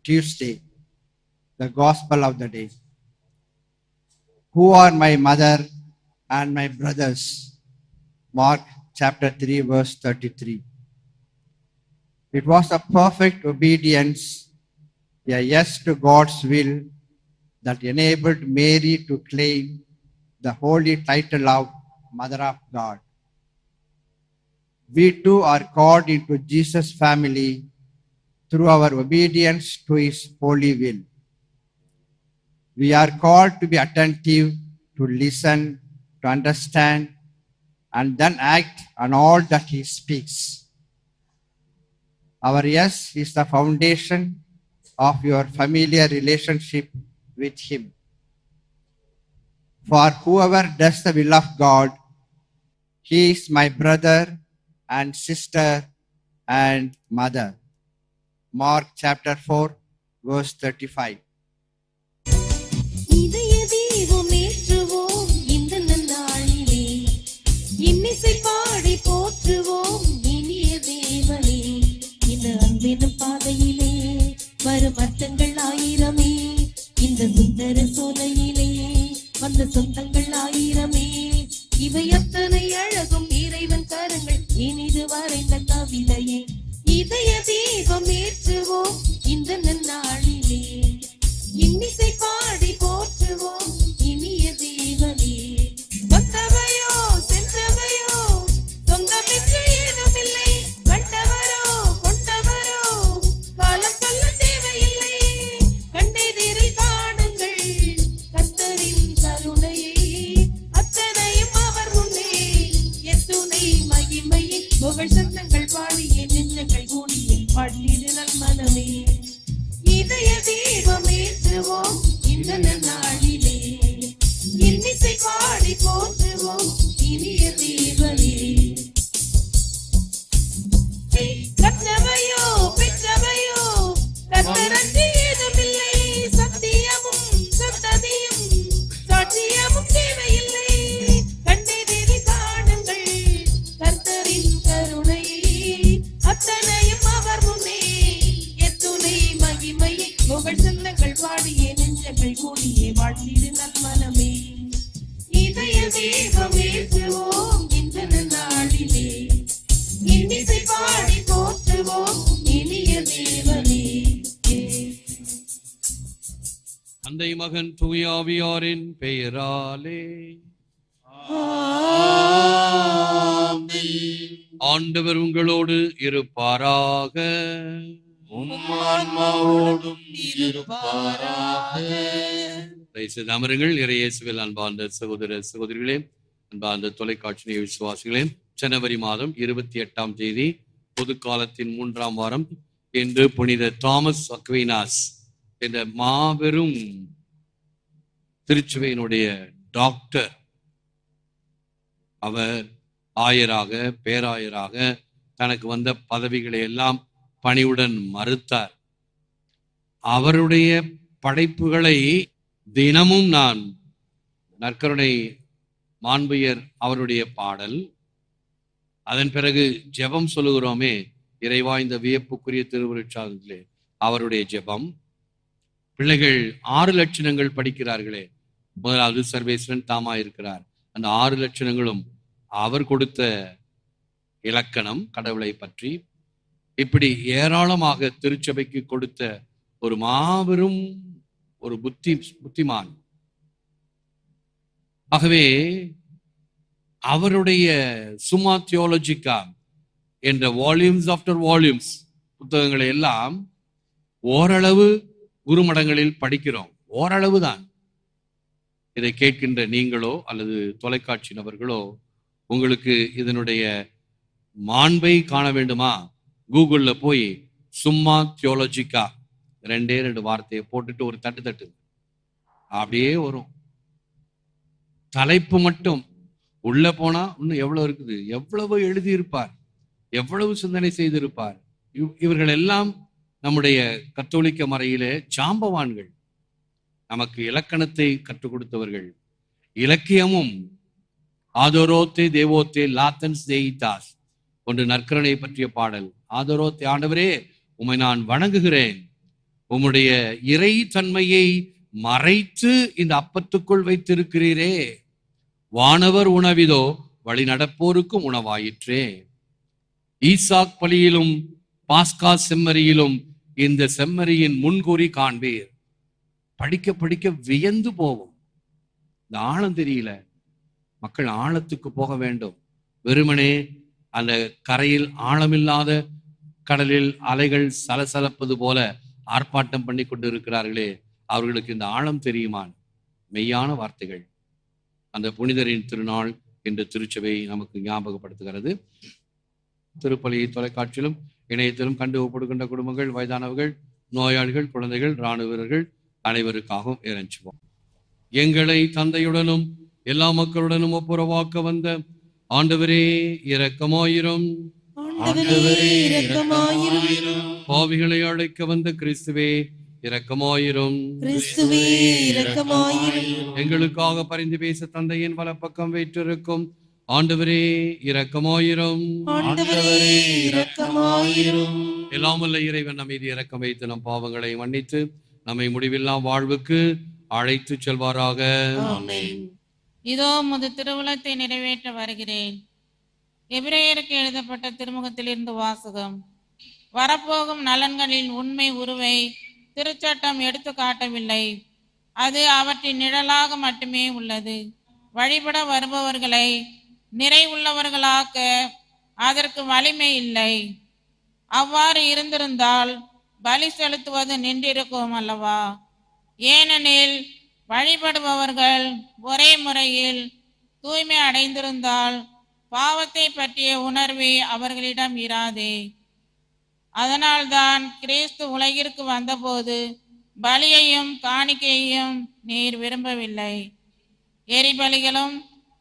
Tuesday, the Gospel of the day. Who are my mother and my brothers? Mark chapter 3, verse 33. It was a perfect obedience, a yes to God's will, that enabled Mary to claim the holy title of Mother of God. We too are called into Jesus' family through our obedience to his holy will. We are called to be attentive, to listen, to understand, and then act on all that he speaks. Our yes is the foundation of your familiar relationship with him. For whoever does the will of God, he is my brother and sister and mother. Mark chapter 4, verse 35. இதய தீபம் ஏற்றுவோம் இந்த நன்னாளிலே, இன்னிசை பாடி போற்றுவோம் இனிய தேவனே. இந்த அன்பின் பாதையிலே வரும் அர்த்தங்கள் ஆயிரமே, இந்த சுந்தர சோலையிலே வந்த சொந்தங்கள் ஆயிரமே. இவை அத்தனை அழகும் இறைவன் கரங்கள் இனிது வரைந்த கவிதையே. இதய தீபம் ஏற்றுவோம் இந்த நன்னாளிலே, இன்னிசை பாடி போற்றுவோம் இனிய தேவனே. வந்தவையோ சென்றவையோ சொந்தமின்றி ஏதுமில்லை, கண்டவரோ கொண்டவரோ காலம் சொல்ல தேவையில்லை. கண்டெதிரை காணுங்கள் கர்த்தரின் கருணையை, அத்தனையும் அவர் முன்னே எத்துணை மகிமையை. புகழ் சத்தங்கள் பாடிய நெஞ்சங்கள் கூடிய பாடிய நன்மனமே. இதய தீபம் ஏற்றுவோம் இந்த நன்னாளிலே, இன்னிசை பாடி போற்றுவோம் இனிய தேவனே. கற்றவையோ பெற்றவையோ கர்த்தரன்றி ஏதுமில்லை, சத்தியமும் சந்ததியும் சாட்சியமும் தேவையில்லை. கண்ணெதிரி காணுங்கள் கர்த்தரின் கருணையை, அத்தனையும் அவர் முன்னே எத்துணை மகிமையை. புகழ் சந்தங்கள் பாடிய நெஞ்சங்கள் கூடிய வாழ்த்திடு நன்மனமே. இதய தீபம் ஏற்றுவோம் இந்த நன்னாளிலே, இன்னிசை பாடி போற்றுவோம் இனிய தேவனே. தந்தை மகன் தூய ஆவியாரின் பெயராலே ஆண்டவர் உங்களோடு இருப்பாராக. உம்மான்மாவோடும் இருப்பாராக. அமருங்கள். இறையேசுவில் அன்பார்ந்த சகோதர சகோதரிகளே, அன்பார்ந்த தொலைக்காட்சி விசுவாசிகளே, ஜனவரி மாதம் 28ஆம் தேதி பொது காலத்தின் 3ஆம் வாரம். இன்று புனித தாமஸ் அக்வீனாஸ் என்ற மாபெரும் திருச்சுவையினுடைய டாக்டர், அவர் ஆயராக பேராயராக தனக்கு வந்த பதவிகளை எல்லாம் பணிவுடன் மறுத்தார். அவருடைய படைப்புகளை தினமும் நான் நற்கருணை மாண்புயர் அவருடைய பாடல், அதன் பிறகு ஜெபம் சொல்லுகிறோமே இறைவா இந்த வியப்புக்குரிய திருவுருட்சாதத்திலே அவருடைய ஜெபம். பிள்ளைகள் 6 லட்சணங்கள் படிக்கிறார்களே, முதலாவது சர்வேஸ்வரன் தாமா இருக்கிறார். அந்த 6 லட்சணங்களும் அவர் கொடுத்த இலக்கணம் கடவுளை பற்றி. இப்படி ஏராளமாக திருச்சபைக்கு கொடுத்த ஒரு மாபெரும் ஒரு புத்திமான். ஆகவே அவருடைய சும்மா தியோலஜிக்கா என்ற வால்யூம்ஸ் ஆஃப்டர் வால்யூம்ஸ் புத்தகங்களை எல்லாம் ஓரளவு குருமடங்களில் படிக்கிறோம், ஓரளவு தான். இதை கேட்கின்ற நீங்களோ அல்லது தொலைக்காட்சி நபர்களோ உங்களுக்கு இதனுடைய மாண்பை காண வேண்டுமா? கூகுள்ல போய் சும்மா தியோலஜிக்கா 2 வார்த்தையை போட்டுட்டு ஒரு தட்டு அப்படியே வரும். தலைப்பு மட்டும் உள்ள போனா இன்னும் எவ்வளவு இருக்குது, எவ்வளவு எழுதியிருப்பார், எவ்வளவு சிந்தனை செய்திருப்பார். இவர்கள் எல்லாம் நம்முடைய கத்தோலிக்க மறையிலே சாம்பவான்கள், நமக்கு இலக்கணத்தை கற்றுக் கொடுத்தவர்கள். இலக்கியமும் ஆதோரோத்தே தேவோத்தே லாத்தன்ஸ் தேயிதாஸ் ஒன்று நற்கருணை பற்றிய பாடல். ஆதோரோத்தே, ஆண்டவரே உம்மை நான் வணங்குகிறேன், உம்முடைய இறை தன்மையை மறைத்து இந்த அப்பத்துக்குள் வைத்திருக்கிறீரே. வானவர் உணவிதோ வழி நடப்போருக்கும் உணவாயிற்றே. ஈசாக் பலியிலும் பாஸ்கா செம்மறியிலும் இந்த செம்மறியின் முன்கூறி காண்பீர். படிக்க படிக்க வியந்து போவோம். இந்த ஆழம் தெரியல, மக்கள் ஆழத்துக்கு போக வேண்டும். வெறுமனே அந்த கரையில் ஆழமில்லாத கடலில் அலைகள் சலசலப்பது போல ஆர்ப்பாட்டம் பண்ணி கொண்டு இருக்கிறார்களே, அவர்களுக்கு இந்த ஆழம் தெரியுமா? மெய்யான வார்த்தைகள். அந்த புனிதரின் திருநாள் என்று திருச்சபை நமக்கு ஞாபகப்படுத்துகிறது. திருப்பலி தொலைக்காட்சியிலும் இணையத்திலும் கண்டு ஒப்படுகின்ற குடும்பங்கள், வயதானவர்கள், நோயாளிகள், குழந்தைகள், இராணுவ வீரர்கள் அனைவருக்காகவும் இறைஞ்சுவோம். எங்களை தந்தையுடனும் எல்லா மக்களுடனும் ஒப்புரவாக்க வந்த ஆண்டவரே இரக்கமாயிரும். ஆண்டவரே இரக்கமாயிரும். பாவிகளை அழைக்க வந்த கிறிஸ்துவே இரக்கமாயிரும். கிறிஸ்துவே இரக்கமாயிரும். எங்களுக்காக பரிந்து பேச தந்தையின் வலப்பக்கம் வீற்றிருக்கும் ஆண்டவரே இரக்கமாயிரும். ஆண்டவரே இரக்கமாயிரும். எல்லாம் வல்ல இறைவன் நம் மீது இரக்கம் வைத்து நம் பாவங்களை மன்னித்து நம்மை முடிவில்லா வாழ்வுக்கு அழைத்து செல்வாராக. ஆமென். இதோ உமது திருவுளத்தை நிறைவேற்ற வருகிறேன். எபிரேயருக்கு எழுதப்பட்ட திருமுகத்திலிருந்து வாசகம். வரப்போகும் நலன்களின் உண்மை உருவை திருச்சட்டம் எடுத்து காட்டவில்லை, அது அவற்றின் நிழலாக மட்டுமே உள்ளது. வழிபட வருபவர்களை நிறைவுள்ளவர்களாக்க அதற்கு வலிமை இல்லை. அவ்வாறு இருந்திருந்தால் பலி செலுத்துவது நின்றிருக்கும் அல்லவா? ஏனெனில் வழிபடுபவர்கள் ஒரே முறையில் தூய்மை அடைந்திருந்தால் பாவத்தை பற்றிய உணர்வே அவர்களிடம் இராதே. அதனால்தான் கிறிஸ்து உலகிற்கு வந்தபோது பலியையும் காணிக்கையையும் நீர் விரும்பவில்லை. எரிபலிகளும்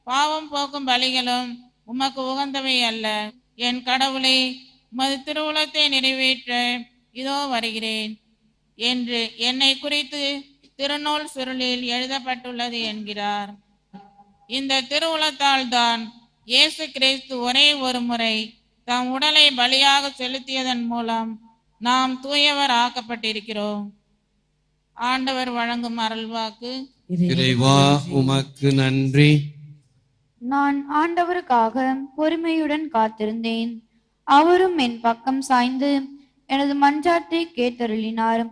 பாவம் போக்கும் பலிகளும் உமக்கு உகந்தவை அல்ல. என் கடவுளை, உமது திருவுளத்தை நிறைவேற்ற இதோ வருகிறேன் என்று என்னை குறித்து திருநூல் சுருளில் எழுதப்பட்டுள்ளது என்கிறார். இந்த திருவுளத்தால் தான் இயேசு கிறிஸ்து ஒரே ஒரு முறை தம் உடலை பலியாக செலுத்தியதன் மூலம் நாம் தூயவர் ஆக்கப்பட்டிருக்கிறோம். ஆண்டவர் வழங்கும் அருள்வாக்கு. இறைவா உமக்கு நன்றி. நான் ஆண்டவருக்காக பொறுமையுடன் காத்திருந்தேன். அவரும் என் பக்கம் சாய்ந்து எனது மன்றாட்டை கேட்டருளினார்.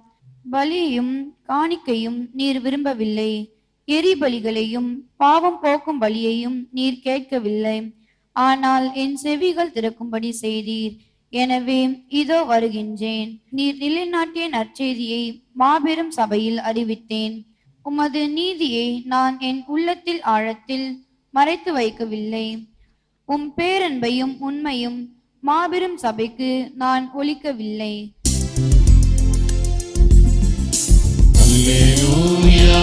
பலியையும் காணிக்கையும் நீர் விரும்பவில்லை, எரிபலிகளையும் பாவம் போக்கும் பலியையும் நீர் கேட்கவில்லை. ஆனால் என் செவிகள் திறக்கும்படி செய்தீர். எனவே இதோ வருகின்றேன். நீர் நிலைநாட்டிய நற்செய்தியை மாபெரும் சபையில் அறிவித்தேன். உமது நீதியை நான் என் உள்ளத்தில் ஆழத்தில் மறைத்து வைக்கவில்லை. உம் பேரன்பையும் உண்மையும் மாபெரும் சபைக்கு நான் ஒலிக்கவில்லை. அல்லேலூயா,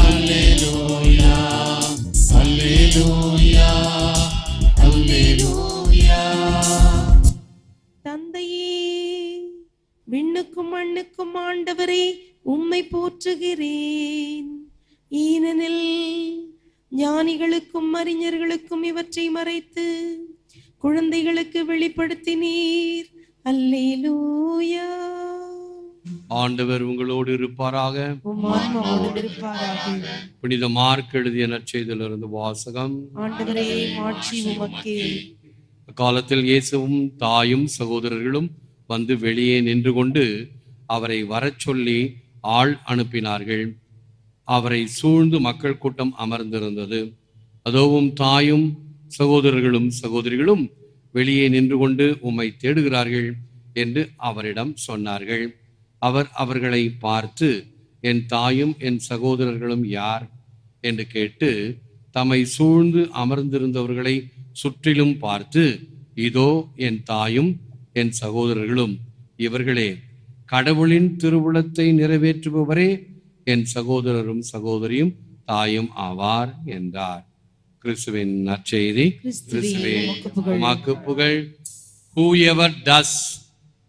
அல்லேலூயா, அல்லேலூயா, அல்லேலூயா. தந்தையே, விண்ணுக்கும் மண்ணுக்கும் ஆண்டவரே, உம்மை போற்றுகிறேன். ஏனெனில் ஞானிகளுக்கும் அறிஞர்களுக்கும் இவற்றை மறைத்து குழந்தைகளுக்கு வெளிப்படுத்தினீர். அல்லேலூயா. ஆண்டவர் உங்களோடு இருப்பாராக. உம் ஆன்மாவோடு இருப்பாராக. புனித மார்க் எழுதிய நற்செய்தியிலிருந்து வாசகம். ஆண்டவரே, மாட்சி உமக்கே. காலத்தில் இயேசுவும் தாயும் சகோதரர்களும் வந்து வெளியே நின்று கொண்டு அவரை வரச் சொல்லி ஆள் அனுப்பினார்கள். அவரை சூழ்ந்து மக்கள் கூட்டம் அமர்ந்திருந்தது. அதோவும் தாயும் சகோதரர்களும் சகோதரிகளும் வெளியே நின்று கொண்டு உம்மை தேடுகிறார்கள் என்று அவரிடம் சொன்னார்கள். அவர் அவர்களை பார்த்து, என் தாயும் என் சகோதரர்களும் யார் என்று கேட்டு தம்மை சூழ்ந்து அமர்ந்திருந்தவர்களை சுற்றிலும் பார்த்து, இதோ என் தாயும் என் சகோதரர்களும், இவர்களே கடவுளின் திருவுளத்தை நிறைவேற்றுபவரே என் சகோதரரும் சகோதரியும் தாயும் ஆவார் என்றார். கிறிஸ்துவின் நற்செய்தி. கிறிஸ்துவே உமக்கு புகழ். Whoever does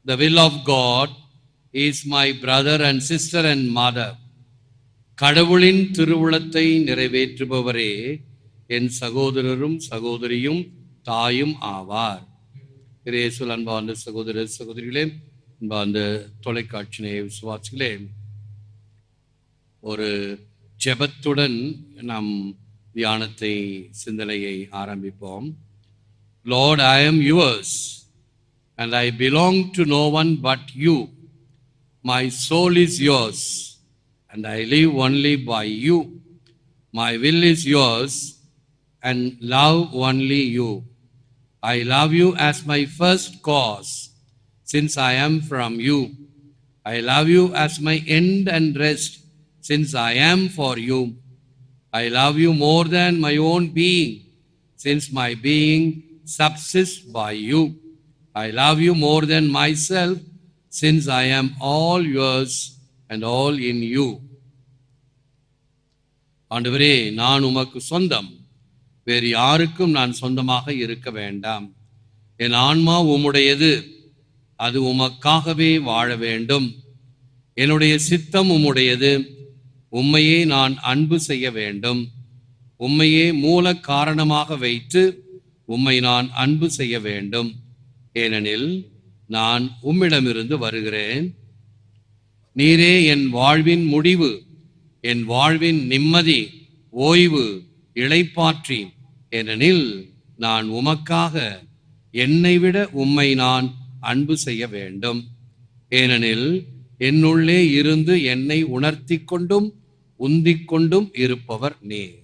the will of God is my brother and sister and mother. கடவுளின் திருவுளத்தை நிறைவேற்றுபவரே என் சகோதரரும் சகோதரியும் தாயும் ஆவார். இயேசுவில் அன்பார்ந்த சகோதர சகோதரிகளே, அந்த தொலைக்காட்சி நேய விசுவாசிகளே, ஒரு ஜெபத்துடன் நம் தியானத்தை சிந்தனையை ஆரம்பிப்போம். Lord, I am yours and I belong to no one but you. My soul is yours and I live only by you. My will is yours and love only you. I love you as my first cause, since I am from you. I love you as my end and rest, since I am for you. I love you more than my own being, since my being subsists by you. I love you more than myself, since I am all yours and all in you. ஆண்டவரே, நான் உமக்கு சொந்தம், வேறு யாருக்கும் நான் சொந்தமாக இருக்க வேண்டாம். என் ஆன்மா உம்முடையது, அது உமக்காகவே வாழ வேண்டும். என்னுடைய சித்தம் உம்முடையது, உம்மையே நான் அன்பு செய்ய வேண்டும். உம்மையே மூல காரணமாக வைத்து உம்மை நான் அன்பு செய்ய வேண்டும். ஏனெனில் நான் உம்மிடமிருந்து வருகிறேன். நீரே என் வாழ்வின் முடிவு, என் வாழ்வின் நிம்மதி, ஓய்வு, இளைப்பாற்றி. ஏனெனில் நான் உமக்காக என்னை விட உம்மை நான் அன்பு செய்ய வேண்டும். ஏனெனில் என்னுள்ளே இருந்து என்னை உணர்த்தி கொண்டும் உந்திக் கொண்டும் இருப்பவர் நீர்.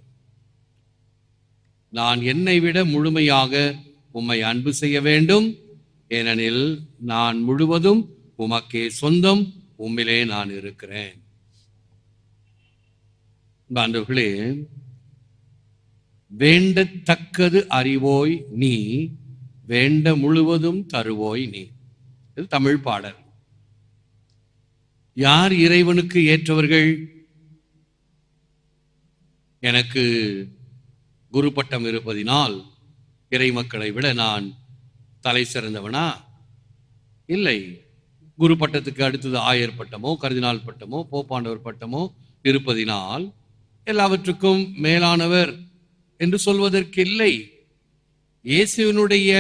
நான் என்னை விட முழுமையாக உம்மை அன்பு செய்ய வேண்டும். ஏனெனில் நான் முழுவதும் உமக்கே சொந்தம், உம்மிலே நான் இருக்கிறேன். பாண்டவர்களே, வேண்டத்தக்கது அறிவோய் நீ, வேண்ட முழுவதும் தருவோய் நீ. இது தமிழ் பாடல். யார் இறைவனுக்கு ஏற்றவர்கள்? எனக்கு குரு பட்டம் இருப்பதினால் இறை மக்களை விட நான் தலை சிறந்தவனா? இல்லை. குரு பட்டத்துக்கு அடுத்தது ஆயர் பட்டமோ கர்தினால் பட்டமோ போப்பாண்டவர் பட்டமோ இருப்பதினால் எல்லாவற்றுக்கும் மேலானவர் என்று சொல்வதற்கு இல்லை. இயேசுவினுடைய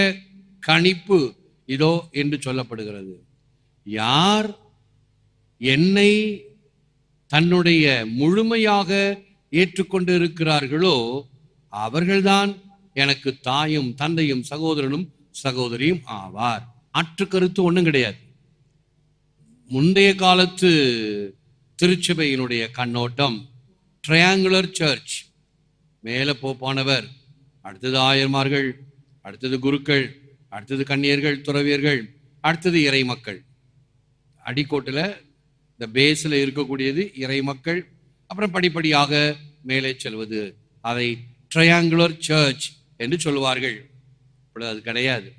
கணிப்பு இதோ என்று சொல்லப்படுகிறது. யார் என்னை தன்னுடைய முழுமையாக ஏற்றுக்கொண்டு இருக்கிறார்களோ அவர்கள்தான் எனக்கு தாயும் தந்தையும் சகோதரனும் சகோதரியும் ஆவார். மாற்று கருத்து ஒன்றும் கிடையாது. முந்தைய காலத்து திருச்சபையினுடைய கண்ணோட்டம் ட்ரையாங்குலர் சர்ச். மேலே போப்பானவர், அடுத்தது ஆயர்மார்கள், அடுத்தது குருக்கள், அடுத்தது கன்னியர்கள், துறவியர்கள், அடுத்தது இறை மக்கள். அடிக்கோட்டில் இந்த பேஸில் இருக்கக்கூடியது இறை மக்கள். அப்புறம் படிப்படியாக மேலே செல்வது, அதை ட்ரையாங்குலர் சர்ச் என்று சொல்லுவார்கள். இப்பொழுது அது கிடையாது.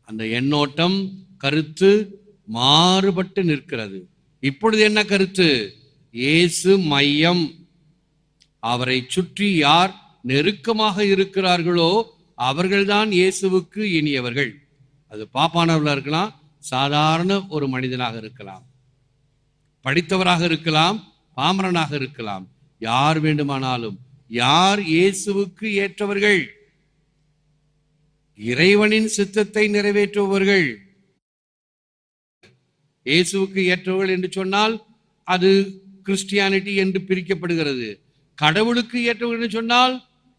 அந்த எண்ணோட்டம் கருத்து மாறுபட்டு நிற்கிறது. இப்பொழுது என்ன கருத்து? இயேசு மையம். அவரை சுற்றி யார் நெருக்கமாக இருக்கிறார்களோ அவர்கள்தான் இயேசுவுக்கு இனியவர்கள். அது பாப்பானவர்களாக இருக்கலாம், சாதாரண ஒரு மனிதனாக இருக்கலாம், படித்தவராக இருக்கலாம், பாமரனாக இருக்கலாம், யார் வேண்டுமானாலும். யார் இயேசுவுக்கு ஏற்றவர்கள்? இறைவனின் சித்தத்தை நிறைவேற்றுபவர்கள். இயேசுவுக்கு ஏற்றவர்கள் என்று சொன்னால் அது கிறிஸ்டியானிட்டி என்று பிரிக்கப்படுகிறது. கடவுளுக்கு ஏற்றவர்கள் என்று சொன்னால்,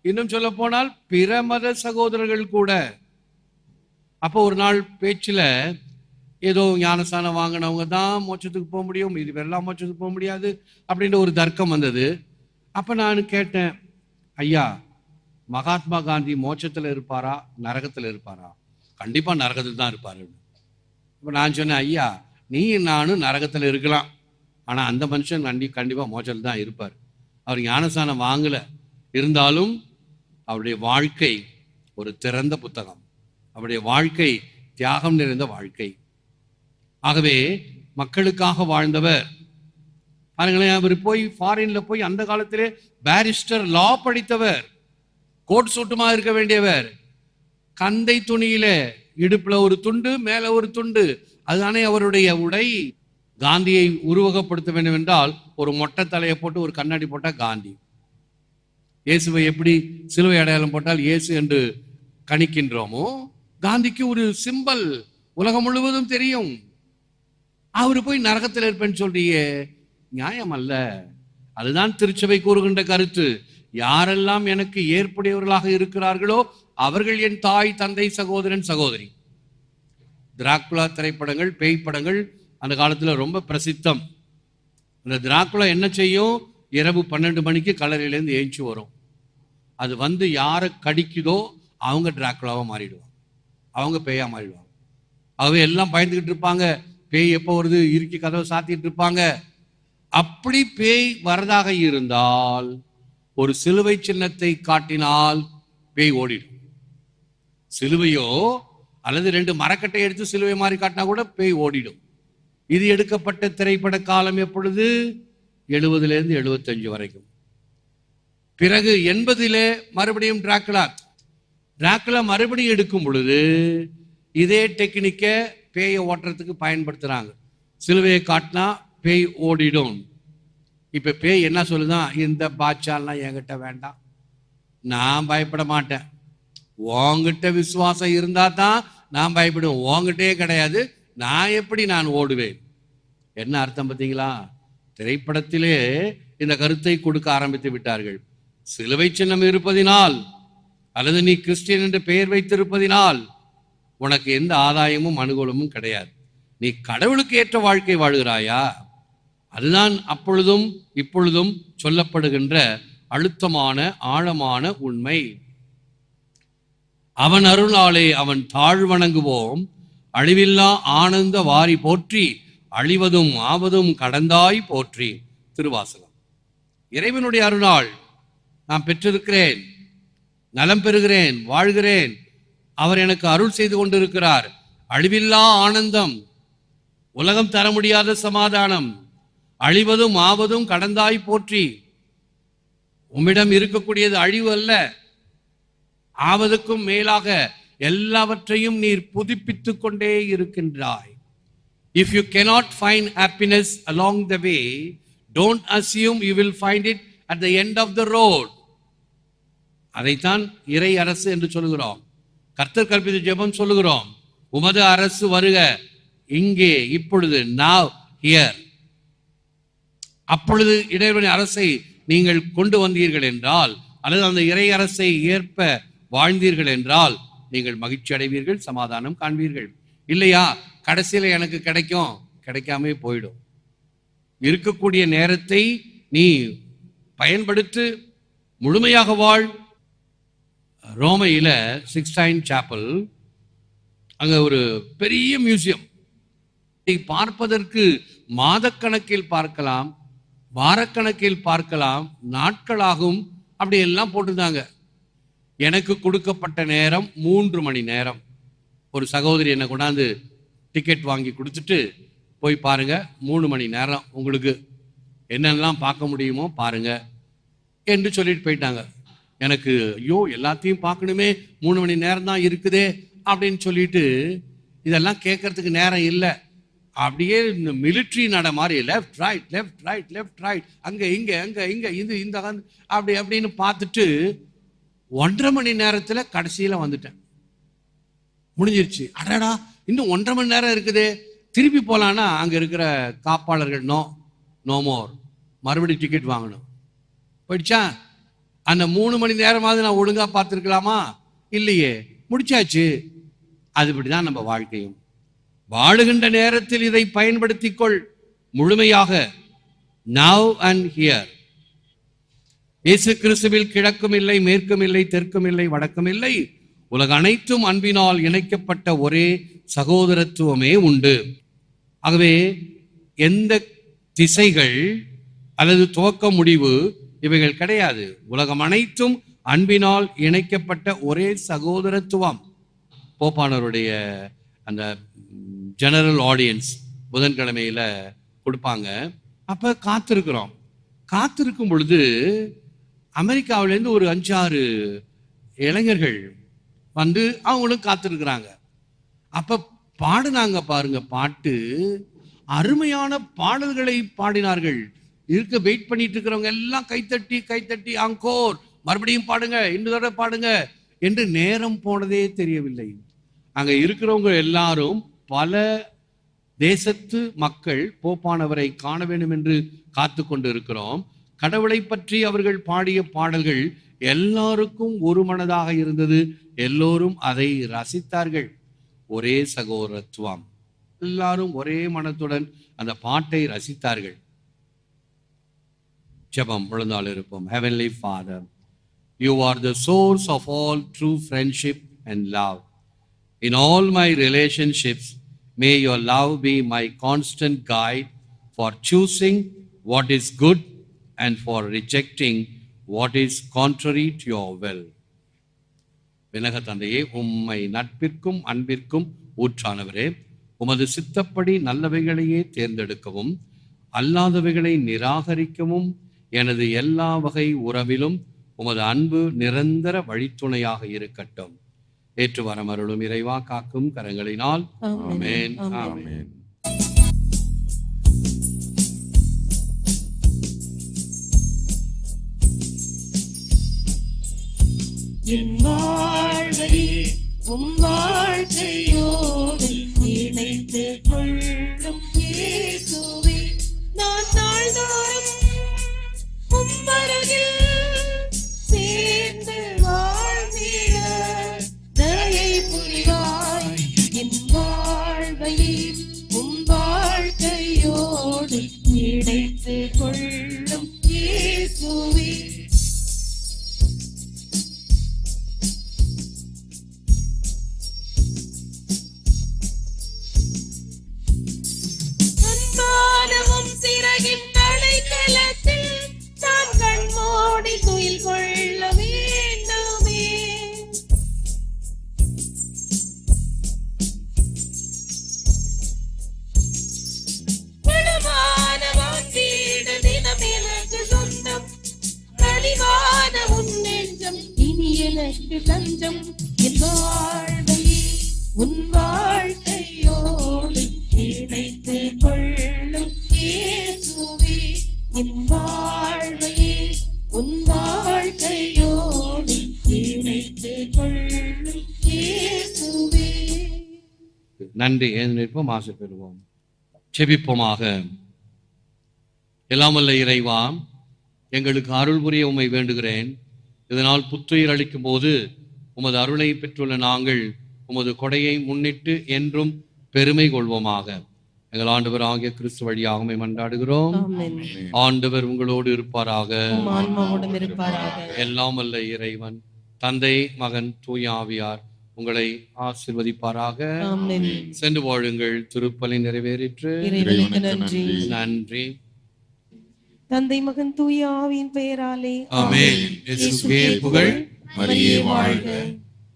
இன்னும் சொல்ல போனால் பிற மத சகோதரர்கள் கூட. அப்போ ஒரு நாள் பேச்சில் ஏதோ ஞானஸ்தானம் வாங்கினவங்க தான் மோட்சத்துக்கு போக முடியும், இது எல்லாம் மோட்சத்துக்கு போக முடியாது அப்படின்ற ஒரு தர்க்கம் வந்தது. அப்போ நான் கேட்டேன், ஐயா, மகாத்மா காந்தி மோட்சத்தில் இருப்பாரா நரகத்தில் இருப்பாரா? கண்டிப்பாக நரகத்தில் தான் இருப்பார். இப்போ நான் சொன்னேன், ஐயா, நீ நானும் நரகத்தில் இருக்கலாம், ஆனால் அந்த மனுஷன் கண்டிப்பாக மோட்சத்தில் தான் இருப்பார். அவர் ஞானஸ்தானம் வாங்கலை, இருந்தாலும் அவருடைய வாழ்க்கை ஒரு திறந்த புத்தகம். அவருடைய வாழ்க்கை தியாகம் நிறைந்த வாழ்க்கை. ஆகவே மக்களுக்காக வாழ்ந்தவர். பாருங்களேன், அவர் போய் ஃபாரின்ல போய் அந்த காலத்திலே பாரிஸ்டர், லா படித்தவர், கோட் சூட்டுமா இருக்க வேண்டியவர். கந்தை துணியில இடுப்புல ஒரு துண்டு, மேல ஒரு துண்டு, அதுதானே அவருடைய உடை. காந்தியை உருவகப்படுத்த வேண்டும் என்றால் ஒரு மொட்டை தலையை போட்டு ஒரு கண்ணாடி போட்டால் காந்தி. இயேசுவை எப்படி சிலுவை அடையாளம் போட்டால் இயேசு என்று கணிக்கின்றோமோ, காந்திக்கு ஒரு சிம்பல் உலகம் முழுவதும் தெரியும். அவரு போய் நரகத்தில் இருப்பேன்னு சொல்றியே, நியாயம் அல்ல. அதுதான் திருச்சபை கூறுகின்ற கருத்து. யாரெல்லாம் எனக்கு ஏற்புடையவர்களாக இருக்கிறார்களோ அவர்கள் என் தாய், தந்தை, சகோதரன், சகோதரி. டிராக்குலா திரைப்படங்கள், பேய் படங்கள் அந்த காலத்துல ரொம்ப பிரசித்தம். அந்த டிராக்குலா என்ன செய்யும்? இரவு 12 மணிக்கு கல்லறையிலேருந்து ஏஞ்சி வரும். அது வந்து யாரை கடிக்குதோ அவங்க டிராக்குலாவா மாறிடுவாங்க, அவங்க பேயா மாறிடுவாங்க. அவ எல்லாம் பயந்துகிட்டு இருப்பாங்க, பேய் எப்போ வருது, இறுக்கி கதவை சாத்திட்டு இருப்பாங்க. அப்படி பேய் வரதாக இருந்தால் ஒரு சிலுவை சின்னத்தை காட்டினால் பேய் ஓடிடும். சிலுவையோ அல்லது 2 மரக்கட்டை எடுத்து சிலுவை மாதிரி காட்டினா கூட பேய் ஓடிடும். இது எடுக்கப்பட்ட திரைப்பட காலம் எப்பொழுது? 70லேருந்து 75 வரைக்கும். பிறகு 80 மறுபடியும் டிராக்குலா மறுபடியும் எடுக்கும் பொழுது இதே டெக்னிக்க பேயை ஓட்டுறதுக்கு பயன்படுத்துறாங்க. சிலுவையை காட்டினா பேய் ஓடிடும். இப்ப பேய் என்ன சொல்லுதான்? இந்த பாட்சாலாம் என்கிட்ட வேண்டாம், நான் பயப்பட மாட்டேன். உங்ககிட்ட விசுவாசம் இருந்தா தான் நான் பயப்படுவேன், உங்ககிட்டே கிடையாது, நான் எப்படி நான் ஓடுவேன்? என்ன அர்த்தம் பார்த்தீங்களா? திரைப்படத்திலே இந்த கருத்தை கொடுக்க ஆரம்பித்து விட்டார்கள். சிலுவை சின்னம் இருப்பதினால் அல்லது நீ கிறிஸ்டியன் என்று பெயர் வைத்திருப்பதினால் உனக்கு எந்த ஆதாயமும் அனுகூலமும் கிடையாது. நீ கடவுளுக்கு ஏற்ற வாழ்க்கை வாழ்கிறாயா? அதுதான் அப்பொழுதும் இப்பொழுதும் சொல்லப்படுகின்ற அழுத்தமான ஆழமான உண்மை. அவன் அருளாலே அவன் தாழ்வணங்குவோம், அழிவில்லா ஆனந்த வாரி போற்றி, அழிவதும் ஆவதும் கடந்தாய் போற்றி. திருவாசகம். இறைவனுடைய அருளால் நான் பெற்றிருக்கிறேன், நலம் பெறுகிறேன், வாழ்கிறேன். அவர் எனக்கு அருள் செய்து கொண்டிருக்கிறார். அழிவில்லா ஆனந்தம், உலகம் தர முடியாத சமாதானம், அழிவதும் ஆவதும் கடந்தாய் போற்றி. உம்மிடம் இருக்கக்கூடியது அழிவு அல்ல, ஆவதுக்கும் மேலாக எல்லாவற்றையும் நீர் புதுப்பித்துக் கொண்டே இருக்கின்றாய். If you cannot find happiness along the way, don't assume you will find it at the end of the road. அதைத்தான் இறை அரசு என்று சொல்லுகிறோம். கர்த்தர் கற்பித்த ஜெபம் சொல்லுகிறோம். உமது அரசு வருக, இங்கே, இப்பொழுது, now, here. அப்பொழுது இறைவனின் அரசை நீங்கள் கொண்டு வந்தீர்கள் என்றால், அல்லது அந்த இறை அரசை ஏற்ப வாழ்ந்தீர்கள் என்றால் நீங்கள் மகிழ்ச்சி அடைவீர்கள், சமாதானம் காண்பீர்கள். இல்லையா, கடைசியில எனக்கு கிடைக்கும், கிடைக்காமே போயிடும். இருக்கக்கூடிய நேரத்தை நீ பயன்படுத்து, முழுமையாக வாழ். ரோமையில சிக்ஸ்டைன் சாப்பல், அங்க ஒரு பெரிய மியூசியம். பார்ப்பதற்கு மாதக்கணக்கில் பார்க்கலாம், வாரக்கணக்கில் பார்க்கலாம், நாட்களாகும். அப்படி எல்லாம் போட்டிருந்தாங்க. எனக்கு கொடுக்கப்பட்ட நேரம் 3 மணி நேரம். ஒரு சகோதரி என்னை கொண்டாந்து டிக்கெட் வாங்கி கொடுத்துட்டு, போய் பாருங்க, 3 மணி நேரம் உங்களுக்கு என்னென்னலாம் பார்க்க முடியுமோ பாருங்க என்று சொல்லிட்டு போயிட்டாங்க. எனக்கு ஐயோ எல்லாத்தையும் பார்க்கணுமே, 3 மணி நேரம் தான் இருக்குதே அப்படின்னு சொல்லிட்டு இதெல்லாம் கேட்கறதுக்கு நேரம் இல்லை. அப்படியே இந்த மிலிட்ரி நட மாதிரி left right left right left right, அங்கே இங்கே அங்கே இங்கே இது இந்த அப்படி அப்படின்னு பார்த்துட்டு 1.5 மணி நேரத்தில் கடைசியில் வந்துட்டேன். முடிஞ்சிருச்சு. அடடா, இன்னும் 1.5 மணி நேரம் இருக்குது, திருப்பி போகலான்னா அங்கே இருக்கிற காப்பாளர்கள் நோ மோர், மறுபடியும் டிக்கெட் வாங்கணும். போயிடுச்சா? அந்த 3 மணி நேரமாவது நான் ஒழுங்காக பார்த்துருக்கலாமா? இல்லையே, முடிச்சாச்சு. அதுபடிதான் நம்ம வாழ்க்கையும். வாழுகின்ற நேரத்தில் இதை பயன்படுத்திக்கொள் முழுமையாக. now and here. இயேசு கிறிஸ்துவில் கிழக்கும் இல்லை, மேற்கும் இல்லை, தெற்கும் இல்லை, வடக்கும் இல்லை. உலக அனைத்தும் அன்பினால் இணைக்கப்பட்ட ஒரே சகோதரத்துவமே உண்டு. ஆகவே எந்த திசைகள் அல்லது துவக்க முடிவு இவைகள் கிடையாது. உலகம் அனைத்தும் அன்பினால் இணைக்கப்பட்ட ஒரே சகோதரத்துவம். போப்பானவருடைய அந்த ஜெனரல் ஆடியன்ஸ் புதன்கிழமையில கொடுப்பாங்க. அப்ப காத்திருக்கும் பொழுது அமெரிக்காவிலேருந்து ஒரு 5-6 இளைஞர்கள் வந்து அவங்களும் காத்திருக்கிறாங்க. அப்ப பாடினாங்க பாருங்க, பாட்டு அருமையான பாடல்களை பாடினார்கள். வெயிட் பண்ணிட்டு இருக்கிறவங்க எல்லாம் கைத்தட்டி ஆங்கோர், மறுபடியும் பாடுங்க, இன்னொரு தடவை பாடுங்க என்று நேரம் போனதே தெரியவில்லை. அங்க இருக்கிறவங்க எல்லாரும் பல தேசத்து மக்கள் போப்பானவரை காண வேண்டும் என்று காத்து கொண்டு இருக்கிறோம். கடவுளை பற்றி அவர்கள் பாடிய பாடல்கள் எல்லாருக்கும் ஒரு மனதாக இருந்தது. எல்லோரும் அதை ரசித்தார்கள். ஒரே சகோதரத்துவம், எல்லாரும் ஒரே மனத்துடன் அந்த பாட்டை ரசித்தார்கள். ஜெபம் முழந்தால் இருப்போம். Heavenly Father, you are the source of all true friendship and love. In all my relationships, may your love be my constant guide for choosing what is good and for rejecting what is contrary to your will. விண்ணக தந்தையே, உம்மை நட்பிற்கும் அன்பிற்கும் ஊற்றானவரே, உமது சித்தப்படி நல்லவைகளையே தேர்ந்தெடுக்கவும் அல்லாதவைகளை நிராகரிக்கவும் எனது எல்லா வகை உறவிலும் உமது அன்பு நிரந்தர வழித்துணையாக இருக்கட்டும். ஏற்று வரமருளும் இறைவா, காக்கும் கரங்களினால். ஆமென். ஆமென். என் வாழ்வை உம் வாழ்க்கையோடு இணைத்து கொள்ளும் இயேசுவே, நான் நாள்தோறும் உம் அருகில் சேர்ந்து வாழ்ந்திட தயை புரிவாய். என் வாழ்வை உம் வாழ்க்கையோடு இணைத்து கொள்ளும் இயேசுவே. சிறகின் அடைக்கலத்தில் நான் கண்மூடி துயில் கொள்ள வேண்டுமே. பலமான வாஞ்சீடு தினம் எனக்கு சொந்தம், கனிவான உன் நெஞ்சம் இனி எனக்கு தஞ்சம். என் வாழ்வை உன் வாழ்க்கையோடு இணைத்து கொள்ளும் இயேசுவே, என் வாழ்வையே உன் வாழ்க்கையோடு இணைத்து கொள்ளும் இயேசுவே. நன்றி. எழுந்திருப்போம், ஆசை பெறுவோம். செபிப்போமாக. எல்லாம் வல்ல இறைவா, எங்களுக்கு அருள் புரிய உம்மை வேண்டுகிறேன். இதனால் புத்துயிர் அளிக்கும் போது உமது அருளை பெற்றுள்ள நாங்கள் உமது கொடையை முன்னிட்டு என்றும் பெருமை கொள்வோமாக. எங்கள் ஆண்டவர் ஆகிய கிறிஸ்து வழியாக உம்மை மன்றாடுகிறோம். ஆண்டவர் உங்களோடு இருப்பாராக. எல்லாம் வல்ல இறைவன் தந்தை, மகன், தூய ஆவியார் உங்களை ஆசீர்வதிப்பாராக. சென்று வாழுங்கள். திருப்பலி நிறைவேறிற்று. நன்றி. தந்தை, மகன், தூய ஆவியின் பெயராலே ஆமென். இயேசுவே புகழ். மரியே வாழ்க.